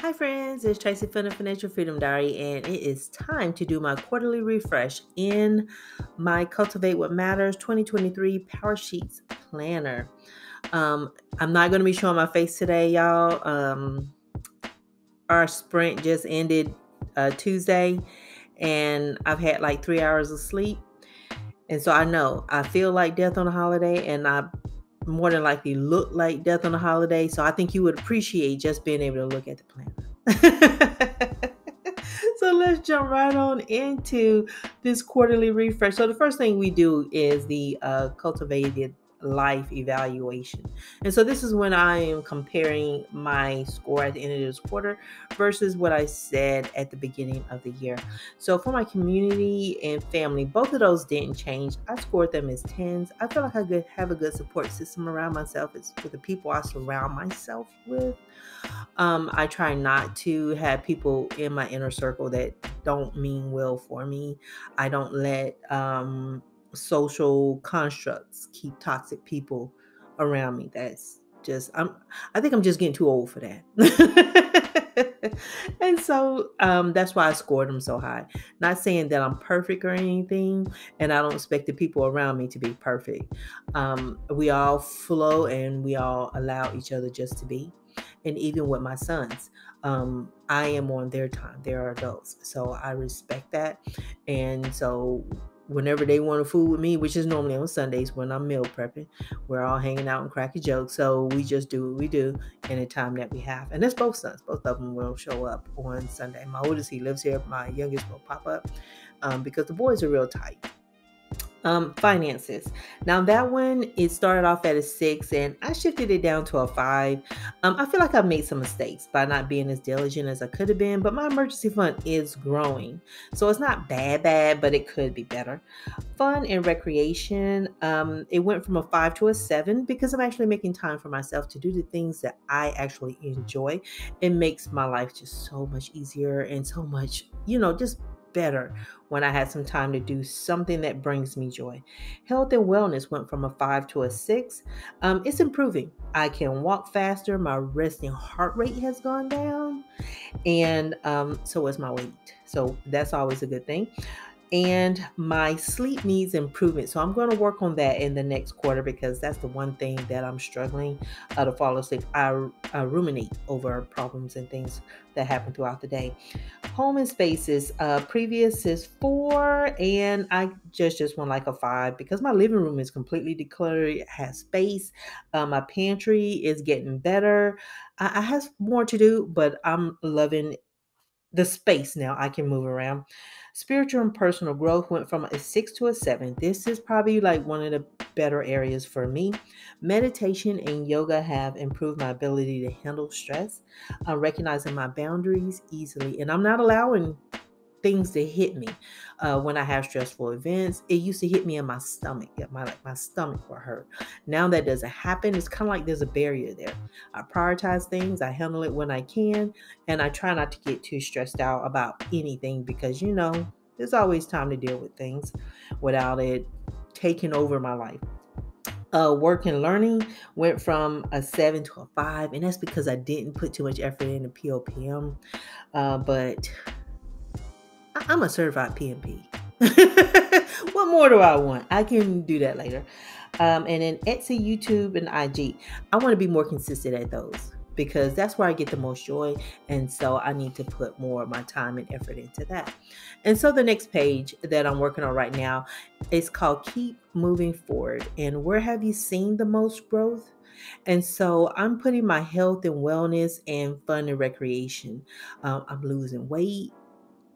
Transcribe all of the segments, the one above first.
Hi friends, it's Tracy from the Financial Freedom Diary, and it is time to do my quarterly refresh in my Cultivate What Matters 2023 Powersheets planner. I'm not going to be showing my face today, y'all. Our sprint just ended Tuesday, and I've had like 3 hours of sleep. And so I feel like death on a holiday, and I more than likely look like death on a holiday. So I think you would appreciate just being able to look at the planner. So let's jump right on into this quarterly refresh. So the first thing we do is the cultivated life evaluation. And so this is when I am comparing my score at the end of this quarter versus what I said at the beginning of the year. So for my community and family, both of those didn't change. I scored them as 10s. I feel like I have a good support system around myself. It's for the people I surround myself with. I try not to have people in my inner circle that don't mean well for me. I don't let social constructs keep toxic people around me. That's just I think I'm just getting too old for that. And so that's why I scored them so high. Not saying that I'm perfect or anything, and I don't expect the people around me to be perfect. We all flow and we all allow each other just to be. And even with my sons, I am on their time. They're adults, so I respect that. And so whenever they want to fool with me, which is normally on Sundays when I'm meal prepping, we're all hanging out and cracking jokes. So we just do what we do in the time that we have. And that's both sons. Both of them will show up on Sunday. My oldest, he lives here. My youngest will pop up because the boys are real tight. Finances. Now that one, it started off at a 6 and I shifted it down to a 5. I feel like I've made some mistakes by not being as diligent as I could have been, but my emergency fund is growing. So it's not bad, but it could be better. Fun and recreation, it went from a 5 to a 7 because I'm actually making time for myself to do the things that I actually enjoy. It makes my life just so much easier and so much, just better when I had some time to do something that brings me joy. Health and wellness went from a 5 to a 6. It's improving. I can walk faster. My resting heart rate has gone down, and so is my weight. So that's always a good thing. And my sleep needs improvement. So I'm going to work on that in the next quarter because that's the one thing that I'm struggling to fall asleep. I ruminate over problems and things that happen throughout the day. Home and spaces, previous is 4, and I just went like a 5 because my living room is completely decluttered. It has space. My pantry is getting better. I have more to do, but I'm loving the space now. I can move around. Spiritual and personal growth went from a 6 to a 7. This is probably like one of the better areas for me. Meditation and yoga have improved my ability to handle stress. I'm recognizing my boundaries easily, and I'm not allowing things to hit me when I have stressful events. It used to hit me in my stomach. My stomach would hurt. Now that doesn't happen. It's kind of like there's a barrier there. I prioritize things. I handle it when I can, and I try not to get too stressed out about anything because there's always time to deal with things without it taking over my life. Work and learning went from a 7 to a 5, and that's because I didn't put too much effort into POPM. But I'm a certified PMP. What more do I want? I can do that later. And then Etsy, YouTube, and IG. I want to be more consistent at those because that's where I get the most joy. And so I need to put more of my time and effort into that. And so the next page that I'm working on right now is called Keep Moving Forward. And where have you seen the most growth? And so I'm putting my health and wellness and fun and recreation. I'm losing weight.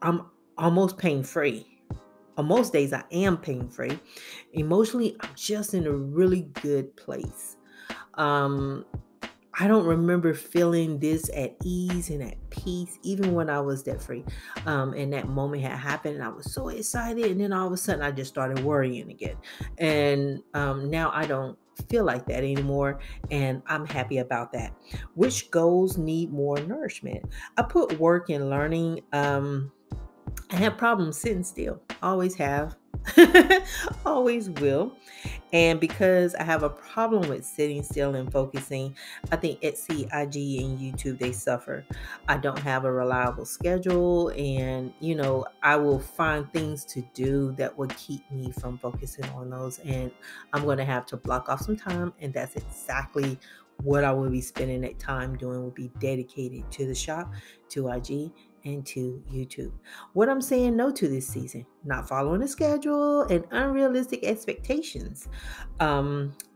I'm almost pain free. On most days, I am pain free. Emotionally, I'm just in a really good place. Um, I don't remember feeling this at ease and at peace, even when I was debt free. And that moment had happened, and I was so excited. And then all of a sudden, I just started worrying again. And now I don't feel like that anymore, and I'm happy about that. Which goals need more nourishment? I put work and learning. I have problems sitting still. Always have. Always will. And because I have a problem with sitting still and focusing, I think Etsy, IG, and YouTube, they suffer. I don't have a reliable schedule, and I will find things to do that would keep me from focusing on those. And I'm going to have to block off some time, and that's exactly what I will be spending that time doing, will be dedicated to the shop, to IG, and to YouTube. What I'm saying no to this season: not following a schedule and unrealistic expectations.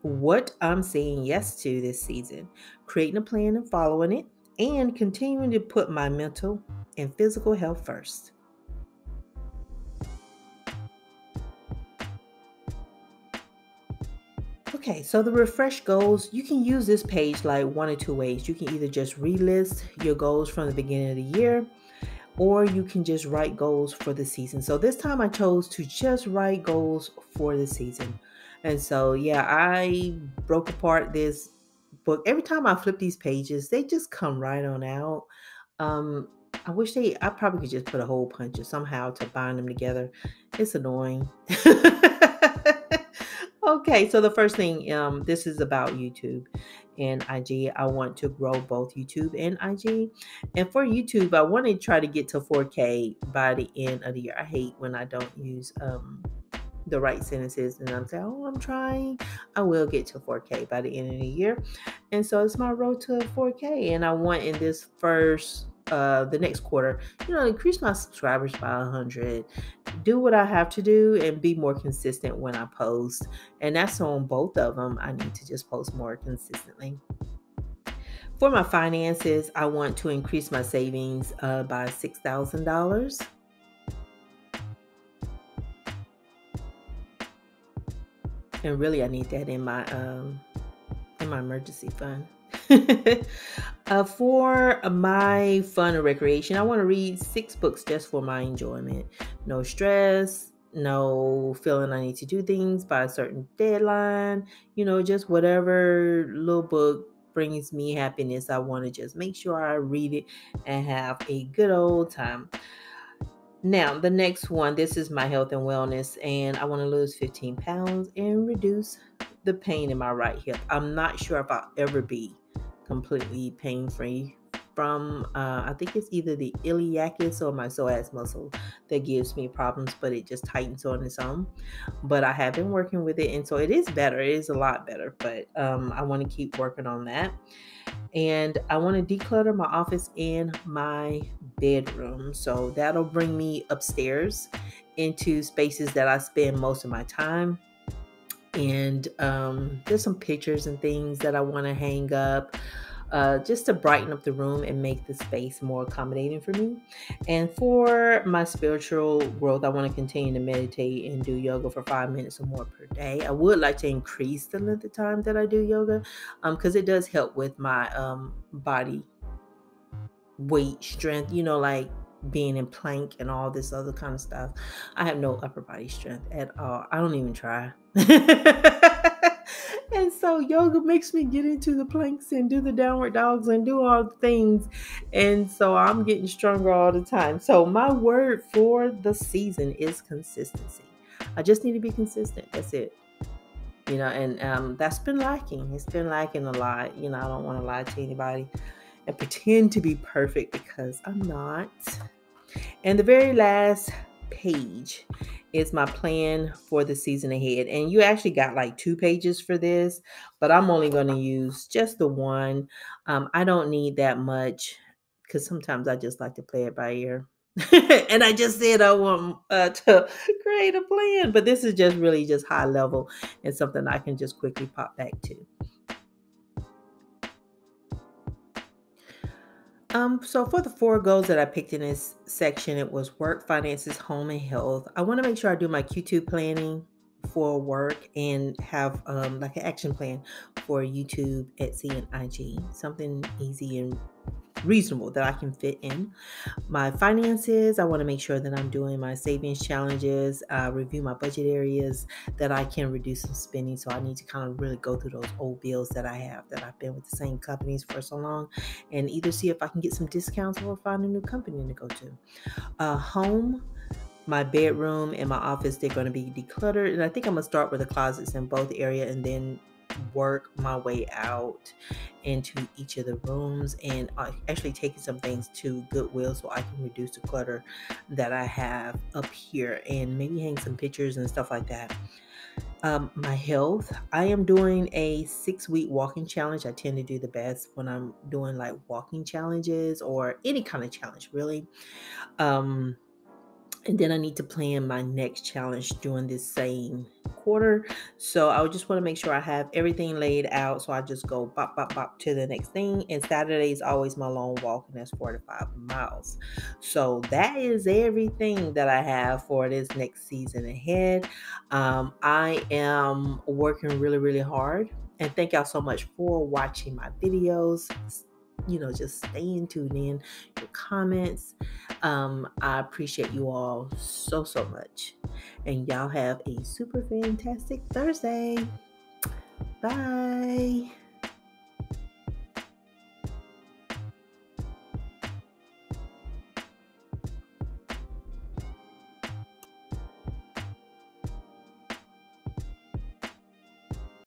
What I'm saying yes to this season: creating a plan and following it, and continuing to put my mental and physical health first. Okay, so the refresh goals, you can use this page like one or two ways. You can either just relist your goals from the beginning of the year, or you can just write goals for the season. So this time I chose to just write goals for the season. And so, yeah, I broke apart this book. Every time I flip these pages, they just come right on out. Um, I probably could just put a hole puncher somehow to bind them together. It's annoying. Okay, so the first thing, this is about YouTube and IG. I want to grow both YouTube and IG. And for YouTube, I want to try to get to 4K by the end of the year. I hate when I don't use the right sentences and I'm saying, oh, I'm trying. I will get to 4K by the end of the year. And so it's my road to 4K. And I want in this the next quarter, increase my subscribers by 100, do what I have to do, and be more consistent when I post. And that's on both of them. I need to just post more consistently. For my finances, I want to increase my savings by $6,000. And really, I need that in my emergency fund. For my fun and recreation, I want to read 6 books just for my enjoyment. No stress, no feeling I need to do things by a certain deadline. Just whatever little book brings me happiness. I want to just make sure I read it and have a good old time. Now, the next one, this is my health and wellness, and I want to lose 15 pounds and reduce the pain in my right hip. I'm not sure if I'll ever be completely pain-free from, I think it's either the iliacus or my psoas muscle that gives me problems, but it just tightens on its own. But I have been working with it, and so it is better. It is a lot better, but I want to keep working on that. And I want to declutter my office and my bedroom. So that'll bring me upstairs into spaces that I spend most of my time. And there's some pictures and things that I want to hang up just to brighten up the room and make the space more accommodating for me. And for my spiritual growth, I want to continue to meditate and do yoga for 5 minutes or more per day. I would like to increase the length of time that I do yoga because it does help with my body weight strength, like being in plank and all this other kind of stuff. I have no upper body strength at all. I don't even try. And so yoga makes me get into the planks and do the downward dogs and do all the things. And so I'm getting stronger all the time. So my word for the season is consistency. I just need to be consistent. That's it. And that's been lacking. It's been lacking a lot. I don't want to lie to anybody and pretend to be perfect because I'm not. And the very last page is my plan for the season ahead. And you actually got like 2 pages for this, but I'm only going to use just the one. I don't need that much because sometimes I just like to play it by ear. And I just said I want to create a plan, but this is just really just high level and something I can just quickly pop back to. So for the 4 goals that I picked in this section, it was work, finances, home, and health. I want to make sure I do my Q2 planning for work and have like an action plan for YouTube, Etsy, and IG. Something easy and reasonable that I can fit in. My finances, I want to make sure that I'm doing my savings challenges, review my budget areas that I can reduce some spending. So I need to kind of really go through those old bills that I have that I've been with the same companies for so long and either see if I can get some discounts or find a new company to go to. Home, My bedroom and my office, they're going to be decluttered. And I think I'm going to start with the closets in both areas and then work my way out into each of the rooms, and actually taking some things to Goodwill so I can reduce the clutter that I have up here, and maybe hang some pictures and stuff like that. My health, I am doing a 6-week walking challenge. I tend to do the best when I'm doing like walking challenges or any kind of challenge, really. And then I need to plan my next challenge during this same quarter. So I just want to make sure I have everything laid out. So I just go bop, bop, bop to the next thing. And Saturday is always my long walk, and that's 45 miles. So that is everything that I have for this next season ahead. I am working really, really hard. And thank y'all so much for watching my videos. Just staying tuned in, your comments. I appreciate you all so, so much. And y'all have a super fantastic Thursday. Bye.